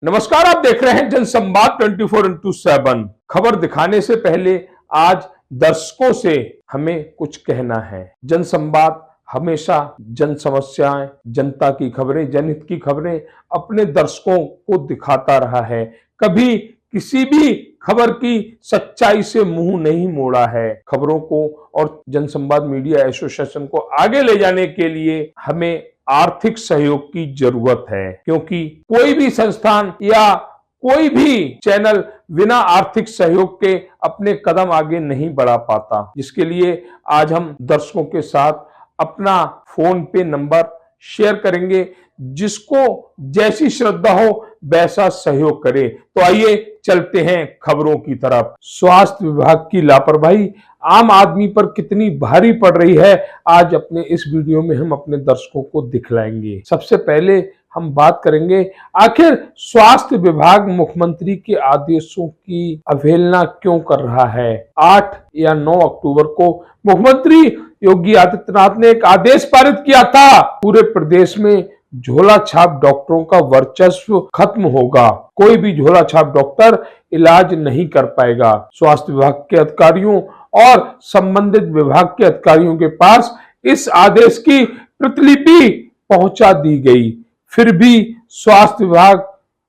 नमस्कार, आप देख रहे हैं जनसंवाद 24x7। खबर दिखाने से पहले आज दर्शकों से हमें कुछ कहना है। जनसंवाद हमेशा जन समस्याएं, जनता की खबरें, जनहित की खबरें अपने दर्शकों को दिखाता रहा है। कभी किसी भी खबर की सच्चाई से मुंह नहीं मोड़ा है। खबरों को और जनसंवाद मीडिया एसोसिएशन को आगे ले जाने के लिए हमें आर्थिक सहयोग की जरूरत है, क्योंकि कोई भी संस्थान या कोई भी चैनल बिना आर्थिक सहयोग के अपने कदम आगे नहीं बढ़ा पाता। जिसके लिए आज हम दर्शकों के साथ अपना फोन पे नंबर शेयर करेंगे, जिसको जैसी श्रद्धा हो वैसा सहयोग करे। तो आइए चलते हैं खबरों की तरफ। स्वास्थ्य विभाग की लापरवाही आम आदमी पर कितनी भारी पड़ रही है, आज अपने इस वीडियो में हम अपने दर्शकों को दिखलाएंगे। सबसे पहले हम बात करेंगे, आखिर स्वास्थ्य विभाग मुख्यमंत्री के आदेशों की अवहेलना क्यों कर रहा है। 8 या 9 अक्टूबर को मुख्यमंत्री योगी आदित्यनाथ ने एक आदेश पारित किया था, पूरे प्रदेश में झोला छाप डॉक्टरों का वर्चस्व खत्म होगा। कोई भी झोला छाप डॉक्टर इलाज नहीं कर पाएगा। स्वास्थ्य विभाग के अधिकारियों और संबंधित विभाग के अधिकारियों के पास इस आदेश की प्रतिलिपि पहुंचा दी गई, फिर भी स्वास्थ्य विभाग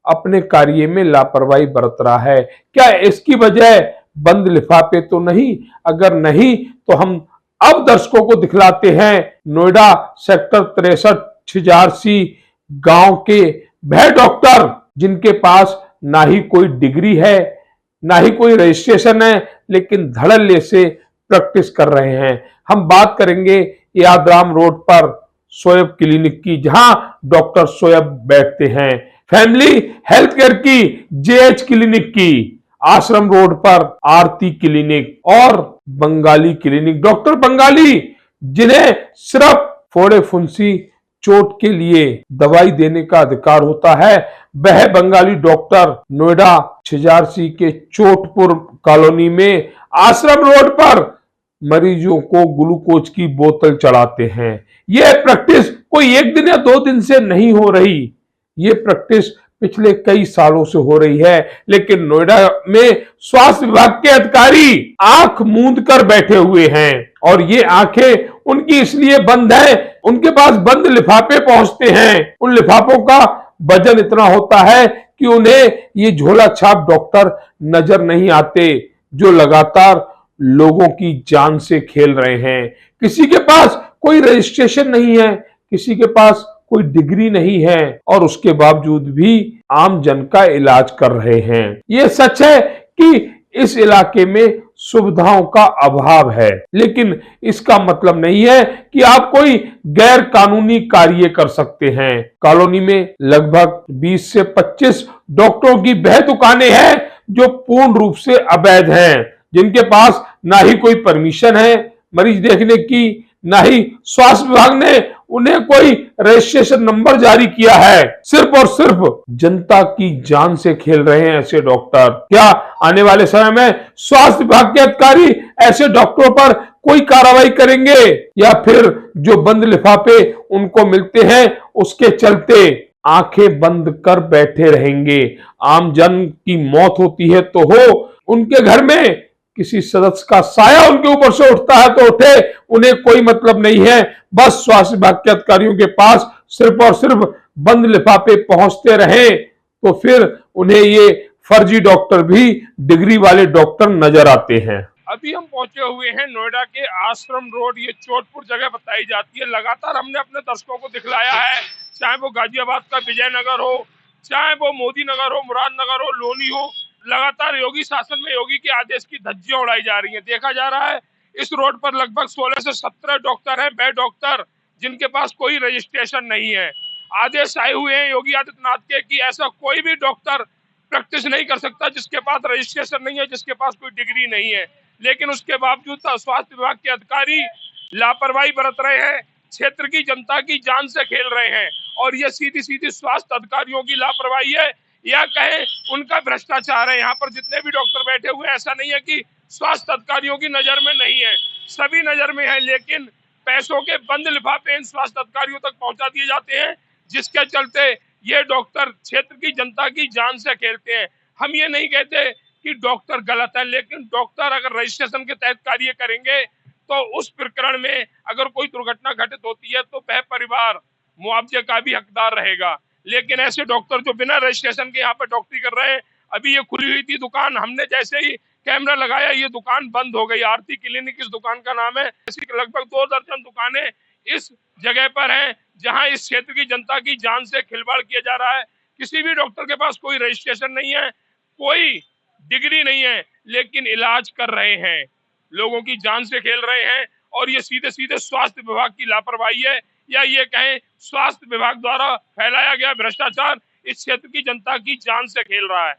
अपने कार्य में लापरवाही बरत रहा है। क्या इसकी वजह बंद लिफाफे तो नहीं? अगर नहीं तो हम अब दर्शकों को दिखलाते हैं नोएडा सेक्टर 63 छिजारसी गांव के वह डॉक्टर जिनके पास ना ही कोई डिग्री है, ना ही कोई रजिस्ट्रेशन है, लेकिन धड़ल्ले से प्रैक्टिस कर रहे हैं। हम बात करेंगे यादराम रोड पर शोएब क्लिनिक की, जहां डॉक्टर शोएब बैठते हैं, फैमिली हेल्थ केयर की जेएच क्लिनिक की, आश्रम रोड पर आरती क्लिनिक और बंगाली क्लिनिक। डॉक्टर बंगाली जिन्हें सिर्फ फोड़े फुंसी चोट के लिए दवाई देने का अधिकार होता है, वह बंगाली डॉक्टर नोएडा छिजारसी के चोटपुर कॉलोनी में आश्रम रोड पर मरीजों को ग्लूकोज की बोतल चढ़ाते हैं। यह प्रैक्टिस कोई एक दिन या 2 दिन से नहीं हो रही, ये प्रैक्टिस पिछले कई सालों से हो रही है। लेकिन नोएडा में स्वास्थ्य विभाग के अधिकारी आंख मूंद कर बैठे हुए हैं, और ये आंखें उनकी इसलिए बंद है, उनके पास बंद लिफाफे पहुंचते हैं। उन लिफाफों का वजन इतना होता है कि उन्हें ये झोला छाप डॉक्टर नजर नहीं आते, जो लगातार लोगों की जान से खेल रहे हैं। किसी के पास कोई रजिस्ट्रेशन नहीं है, किसी के पास कोई डिग्री नहीं है, और उसके बावजूद भी आम जन का इलाज कर रहे हैं। ये सच है कि इस इलाके में सुविधाओं का अभाव है, लेकिन इसका मतलब नहीं है कि आप कोई गैर कानूनी कार्य कर सकते हैं। कॉलोनी में लगभग 20 से 25 डॉक्टरों की वह दुकानें हैं जो पूर्ण रूप से अवैध हैं, जिनके पास ना ही कोई परमिशन है मरीज देखने की, ना ही स्वास्थ्य विभाग ने उन्हें कोई रजिस्ट्रेशन नंबर जारी किया है। सिर्फ और सिर्फ जनता की जान से खेल रहे हैं ऐसे डॉक्टर। क्या आने वाले समय में स्वास्थ्य विभाग के अधिकारी ऐसे डॉक्टरों पर कोई कार्रवाई करेंगे, या फिर जो बंद लिफाफे उनको मिलते हैं उसके चलते आंखें बंद कर बैठे रहेंगे? आम जन की मौत होती है तो हो, उनके घर में किसी सदस्य का साया उनके ऊपर से उठता है तो उठे, उन्हें कोई मतलब नहीं है। बस स्वास्थ्य विभाग के अधिकारियों के पास सिर्फ और सिर्फ बंद लिफाफे पहुंचते रहे तो फिर उन्हें ये फर्जी डॉक्टर भी डिग्री वाले डॉक्टर नजर आते हैं। अभी हम पहुंचे हुए हैं नोएडा के आश्रम रोड, ये चोटपुर जगह बताई जाती है। लगातार हमने अपने दर्शकों को दिखलाया है, चाहे वो गाजियाबाद का विजयनगर हो, चाहे वो मोदी नगर हो, मुरादनगर हो, लोनी हो, लगातार योगी शासन में योगी के आदेश की धज्जियां उड़ाई जा रही हैं। देखा जा रहा है इस रोड पर लगभग 16 से 17 डॉक्टर हैं, वह डॉक्टर जिनके पास कोई रजिस्ट्रेशन नहीं है। आदेश आए हुए हैं योगी आदित्यनाथ के कि ऐसा कोई भी डॉक्टर प्रैक्टिस नहीं कर सकता जिसके पास रजिस्ट्रेशन नहीं है, जिसके पास कोई डिग्री नहीं है। लेकिन उसके बावजूद स्वास्थ्य विभाग के अधिकारी लापरवाही बरत रहे हैं, क्षेत्र की जनता की जान से खेल रहे हैं, और ये सीधी सीधी स्वास्थ्य अधिकारियों की लापरवाही है, या कहें उनका भ्रष्टाचार है। यहाँ पर जितने भी डॉक्टर बैठे हुए हैं, ऐसा नहीं है कि स्वास्थ्य अधिकारियों की नजर में नहीं है, सभी नजर में है, लेकिन पैसों के बंद लिफाफे इन स्वास्थ्य अधिकारियों तक पहुंचा दिए जाते हैं, जिसके चलते ये डॉक्टर क्षेत्र की जनता की जान से खेलते हैं। हम ये नहीं कहते कि डॉक्टर गलत है, लेकिन डॉक्टर अगर रजिस्ट्रेशन के तहत कार्य करेंगे तो उस प्रकरण में अगर कोई दुर्घटना घटित होती है तो वह परिवार मुआवजे का भी हकदार रहेगा। लेकिन ऐसे डॉक्टर जो बिना रजिस्ट्रेशन के यहाँ पर डॉक्टरी कर रहे हैं, अभी ये खुली हुई थी दुकान, हमने जैसे ही कैमरा लगाया ये दुकान बंद हो गई। आरती क्लिनिक इस दुकान का नाम है। ऐसी लगभग 2 दर्जन दुकानें इस जगह पर हैं जहां इस क्षेत्र की जनता की जान से खिलवाड़ किया जा रहा है। किसी भी डॉक्टर के पास कोई रजिस्ट्रेशन नहीं है, कोई डिग्री नहीं है, लेकिन इलाज कर रहे हैं, लोगों की जान से खेल रहे हैं। और ये सीधे सीधे स्वास्थ्य विभाग की लापरवाही है, या ये कहें स्वास्थ्य विभाग द्वारा फैलाया गया भ्रष्टाचार इस क्षेत्र की जनता की जान से खेल रहा है।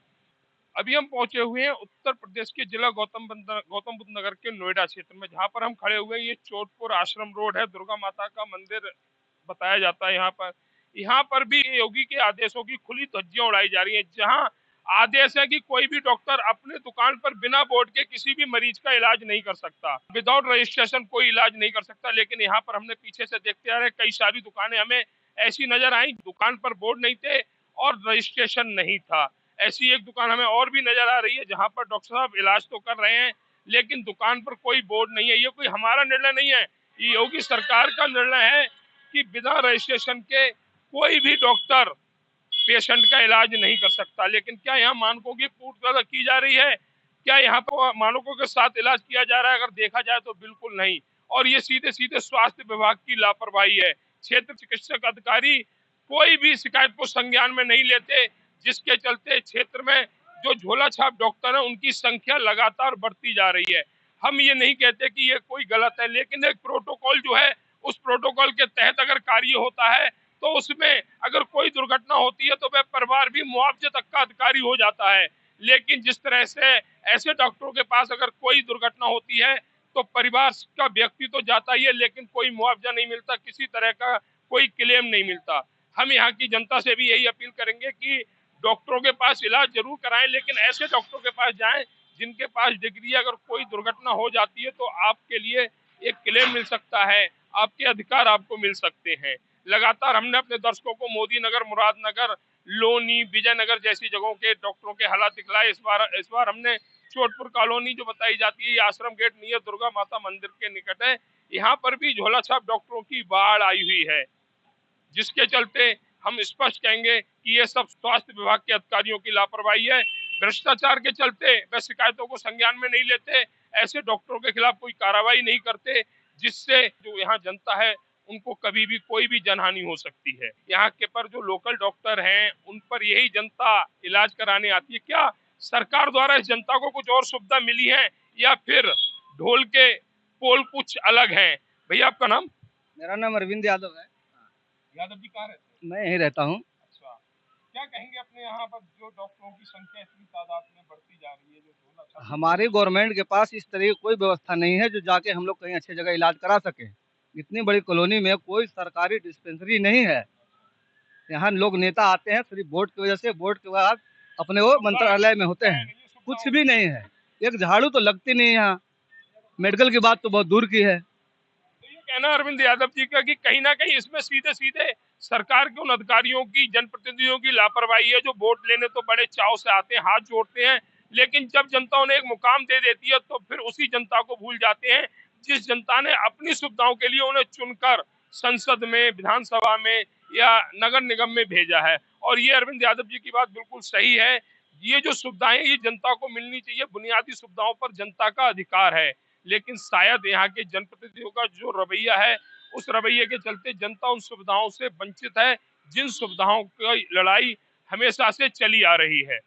अभी हम पहुंचे हुए हैं उत्तर प्रदेश के जिला गौतम बुद्ध नगर के नोएडा क्षेत्र में, जहां पर हम खड़े हुए हैं। ये चोटपुर आश्रम रोड है, दुर्गा माता का मंदिर बताया जाता है। यहाँ पर भी योगी के आदेशों की खुली धज्जियां उड़ाई जा रही हैं। जहां आदेश है कि कोई भी डॉक्टर अपने दुकान पर बिना बोर्ड के किसी भी मरीज का इलाज नहीं कर सकता, विदाउट रजिस्ट्रेशन कोई इलाज नहीं कर सकता। लेकिन यहाँ पर हमने पीछे से देखते आ रहे कई सारी दुकानें हमें ऐसी नजर आई, दुकान पर बोर्ड नहीं थे और रजिस्ट्रेशन नहीं था। ऐसी एक दुकान हमें और भी नजर आ रही है जहां पर डॉक्टर साहब इलाज तो कर रहे हैं, लेकिन दुकान पर कोई बोर्ड नहीं है। ये कोई हमारा निर्णय नहीं है, ये योगी सरकार का निर्णय है कि बिना रजिस्ट्रेशन के कोई भी डॉक्टर पेशेंट का इलाज नहीं कर सकता। लेकिन क्या यहाँ मानकों की पूर्तता की जा रही है? क्या यहाँ पर मानकों के साथ इलाज किया जा रहा है? अगर देखा जाए तो बिल्कुल नहीं। और ये सीधे सीधे स्वास्थ्य विभाग की लापरवाही है। क्षेत्र चिकित्सक अधिकारी कोई भी शिकायत को संज्ञान में नहीं लेते, जिसके चलते क्षेत्र में जो झोला छाप डॉक्टर है उनकी संख्या लगातार बढ़ती जा रही है। हम ये नहीं कहते कि ये कोई गलत है, लेकिन एक प्रोटोकॉल जो है उस प्रोटोकॉल के तहत अगर कार्य होता है तो उसमें अगर कोई दुर्घटना होती है तो वह परिवार भी मुआवजे तक का अधिकारी हो जाता है। लेकिन जिस तरह से ऐसे डॉक्टरों के पास अगर कोई दुर्घटना होती है तो परिवार का व्यक्ति तो जाता ही है, लेकिन कोई मुआवजा नहीं मिलता, किसी तरह का कोई क्लेम नहीं मिलता। हम यहाँ की जनता से भी यही अपील करेंगे कि डॉक्टरों के पास इलाज जरूर कराएं, लेकिन ऐसे डॉक्टरों के पास जाएं जिनके पास डिग्री। अगर कोई दुर्घटना हो जाती है तो आपके लिए एक क्लेम मिल सकता है, आपके अधिकार आपको मिल सकते हैं। लगातार हमने अपने दर्शकों को मोदी नगर, मुरादनगर, लोनी, विजयनगर जैसी जगहों के डॉक्टरों के हालात दिखलाए। इस बार हमने चोटपुर कॉलोनी जो बताई जाती है, आश्रम गेट नियर दुर्गा माता मंदिर के निकट है, यहाँ पर भी झोला छाप डॉक्टरों की बाढ़ आई हुई है, जिसके चलते हम स्पष्ट कहेंगे कि ये सब स्वास्थ्य विभाग के अधिकारियों की लापरवाही है। भ्रष्टाचार के चलते वे शिकायतों को संज्ञान में नहीं लेते, ऐसे डॉक्टरों के खिलाफ कोई कार्रवाई नहीं करते, जिससे जो यहाँ जनता है उनको कभी भी कोई भी जनहानि हो सकती है। यहाँ के पर जो लोकल डॉक्टर हैं उन पर यही जनता इलाज कराने आती है। क्या सरकार द्वारा इस जनता को कुछ और सुविधा मिली है, या फिर ढोल के पोल कुछ अलग हैं? भैया आपका नाम? मेरा नाम अरविंद यादव है। यादव जी कहाँ रहते हैं? मैं यहीं रहता हूँ। अच्छा, क्या कहेंगे अपने यहाँ पर जो डॉक्टरों की संख्या इतनी तादाद में बढ़ती जा रही है, जो झोला छाप? हमारी गवर्नमेंट के पास इस तरह की कोई व्यवस्था नहीं है जो जाके हम लोग कहीं अच्छी जगह इलाज करा सके। इतनी बड़ी कॉलोनी में कोई सरकारी डिस्पेंसरी नहीं है। यहाँ लोग नेता आते हैं सिर्फ वोट की वजह से, वोट के बाद अपने वो मंत्रालय में होते हैं, कुछ भी नहीं है। एक झाड़ू तो लगती नहीं है यहाँ, मेडिकल की बात तो बहुत दूर की है। तो ये कहना अरविंद यादव जी का कि कहीं ना कहीं इसमें सीधे सीधे सरकार के उन अधिकारियों की, जनप्रतिनिधियों की लापरवाही है, जो वोट लेने तो बड़े चाव से आते हैं, हाथ जोड़ते हैं, लेकिन जब जनता उन्हें एक मुकाम दे देती है तो फिर उसी जनता को भूल जाते हैं जिस जनता ने अपनी सुविधाओं के लिए उन्हें चुनकर संसद में, विधानसभा में या नगर निगम में भेजा है। और ये अरविंद यादव जी की बात बिल्कुल सही है। ये जो सुविधाएं ये जनता को मिलनी चाहिए, बुनियादी सुविधाओं पर जनता का अधिकार है, लेकिन शायद यहाँ के जनप्रतिनिधियों का जो रवैया है उस रवैये के चलते जनता उन सुविधाओं से वंचित है, जिन सुविधाओं की लड़ाई हमेशा से चली आ रही है।